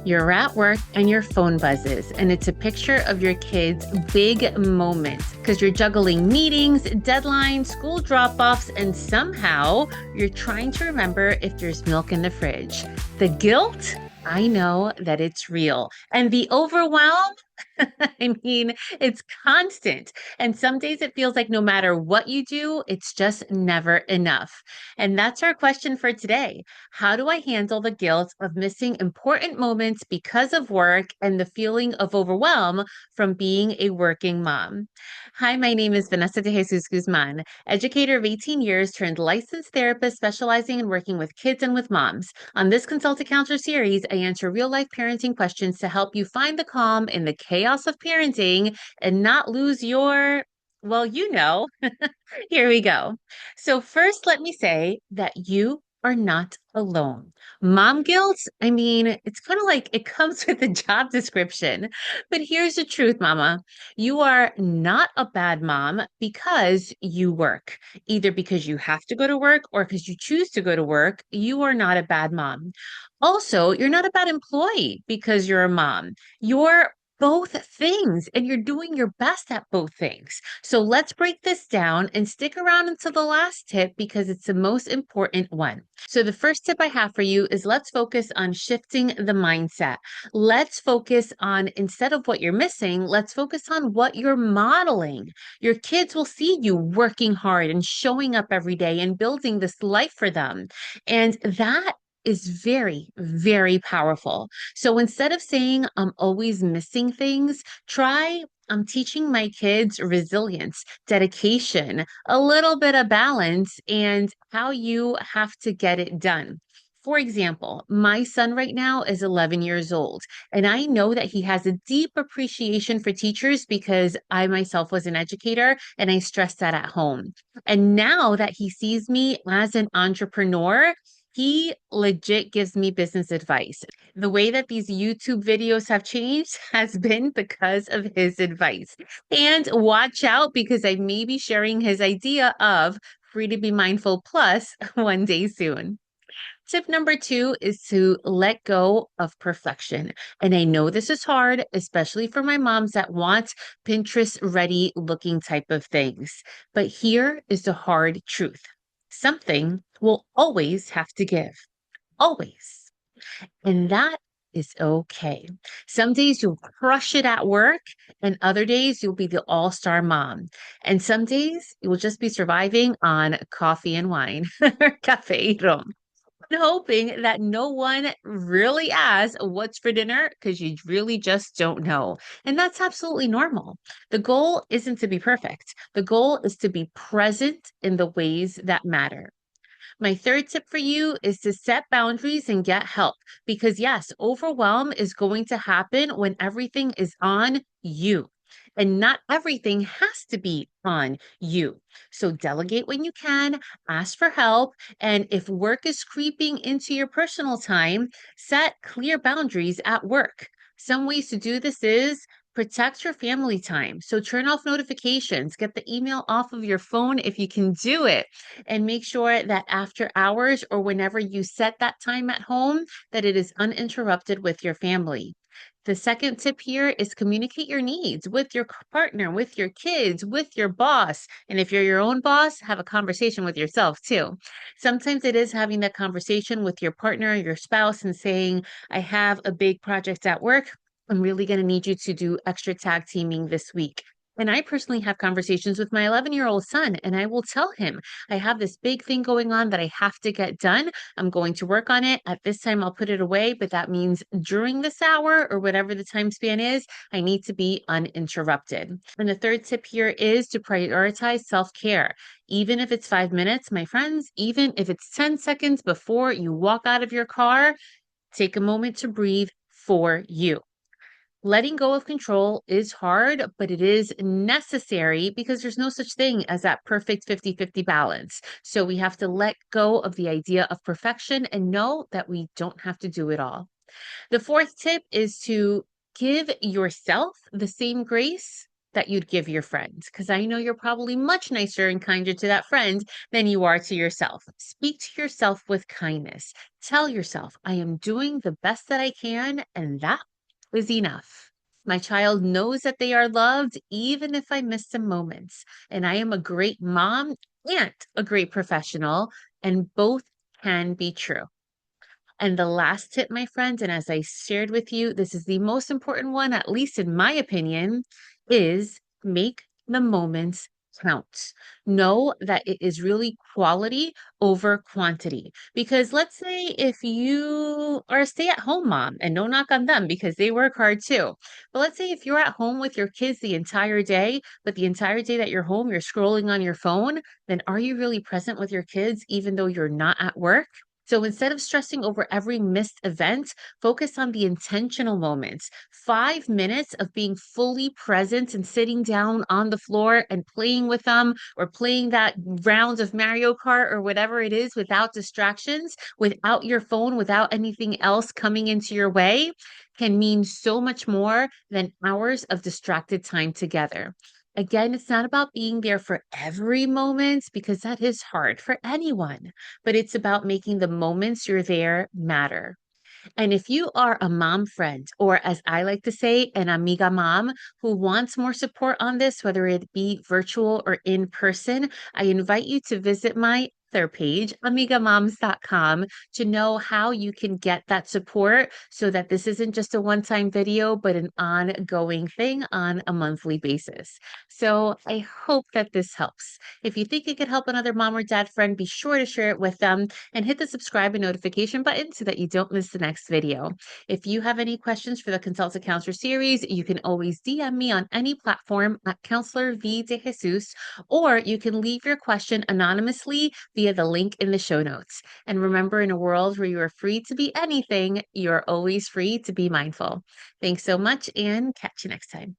You're at work and your phone buzzes, and it's a picture of your kid's big moments because you're juggling meetings, deadlines, school drop offs, and somehow you're trying to remember if there's milk in the fridge. The guilt, I know that it's real. And the overwhelm, I mean, it's constant. And some days it feels like no matter what you do, it's just never enough. And that's our question for today. How do I handle the guilt of missing important moments because of work and the feeling of overwhelm from being a working mom? Hi, my name is Vanessa De Jesus Guzman, educator of 18 years turned licensed therapist specializing in working with kids and with moms. On this Consultant Counselor series, I answer real life parenting questions to help you find the calm in the chaos of parenting and not lose your, well, here we go. So, first, let me say that you are not alone. Mom guilt, I mean, it's kind of like it comes with a job description. But here's the truth, mama. You are not a bad mom because you work, either because you have to go to work or because you choose to go to work. You are not a bad mom. Also, you're not a bad employee because you're a mom. You're both things and you're doing your best at both things. So let's break this down and stick around until the last tip because it's the most important one. So the first tip I have for you is let's focus on shifting the mindset. Let's focus on instead of what you're missing, let's focus on what you're modeling. Your kids will see you working hard and showing up every day and building this life for them. And that is very, very powerful. So instead of saying I'm always missing things, try I'm teaching my kids resilience, dedication, a little bit of balance, and how you have to get it done. For example, my son right now is 11 years old, and I know that he has a deep appreciation for teachers because I myself was an educator and I stress that at home. And now that he sees me as an entrepreneur, he legit gives me business advice. The way that these YouTube videos have changed has been because of his advice. And watch out because I may be sharing his idea of Free to Be Mindful Plus one day soon. Tip number two is to let go of perfection. And I know this is hard, especially for my moms that want Pinterest ready looking type of things. But here is the hard truth. Something will always have to give. Always. And that is okay. Some days you'll crush it at work, and other days you'll be the all star mom. And some days you will just be surviving on coffee and wine or cafe rum. And hoping that no one really asks what's for dinner because you really just don't know. And that's absolutely normal. The goal isn't to be perfect, the goal is to be present in the ways that matter. My third tip for you is to set boundaries and get help because, yes, overwhelm is going to happen when everything is on you. And not everything has to be on you. So delegate when you can, ask for help. And if work is creeping into your personal time, set clear boundaries at work. Some ways to do this is protect your family time. So turn off notifications, get the email off of your phone if you can do it, and make sure that after hours or whenever you set that time at home, that it is uninterrupted with your family. The second tip here is communicate your needs with your partner, with your kids, with your boss. And if you're your own boss, have a conversation with yourself too. Sometimes it is having that conversation with your partner, your spouse, and saying, I have a big project at work. I'm really going to need you to do extra tag teaming this week. And I personally have conversations with my 11-year-old son, and I will tell him, I have this big thing going on that I have to get done. I'm going to work on it. At this time, I'll put it away, but that means during this hour or whatever the time span is, I need to be uninterrupted. And the third tip here is to prioritize self care. Even if it's 5 minutes, my friends, even if it's 10 seconds before you walk out of your car, take a moment to breathe for you. Letting go of control is hard, but it is necessary because there's no such thing as that perfect 50-50 balance. So we have to let go of the idea of perfection and know that we don't have to do it all. The fourth tip is to give yourself the same grace that you'd give your friend? Because I know you're probably much nicer and kinder to that friend than you are to yourself. Speak to yourself with kindness. Tell yourself, I am doing the best that I can, and that is enough. My child knows that they are loved, even if I miss some moments. And I am a great mom and a great professional, and both can be true. And the last tip, my friends, and as I shared with you, this is the most important one, at least in my opinion, is make the moments count. Know that it is really quality over quantity. Because let's say if you are a stay-at-home mom, and no knock on them because they work hard too. But let's say if you're at home with your kids the entire day, but the entire day that you're home, you're scrolling on your phone, then are you really present with your kids even though you're not at work? So instead of stressing over every missed event, focus on the intentional moments. 5 minutes of being fully present and sitting down on the floor and playing with them or playing that round of Mario Kart or whatever it is without distractions, without your phone, without anything else coming into your way can mean so much more than hours of distracted time together. Again, it's not about being there for every moment because that is hard for anyone, but it's about making the moments you're there matter. And if you are a mom friend, or as I like to say, an amiga mom who wants more support on this, whether it be virtual or in person, I invite you to visit my other page, amigamoms.com, to know how you can get that support so that this isn't just a one-time video, but an ongoing thing on a monthly basis. So I hope that this helps. If you think it could help another mom or dad friend, be sure to share it with them and hit the subscribe and notification button so that you don't miss the next video. If you have any questions for the Consult a Counselor series, you can always DM me on any platform at Counselor V De Jesus, or you can leave your question anonymously via the link in the show notes. And remember, in a world where you are free to be anything, you're always free to be mindful. Thanks so much and catch you next time.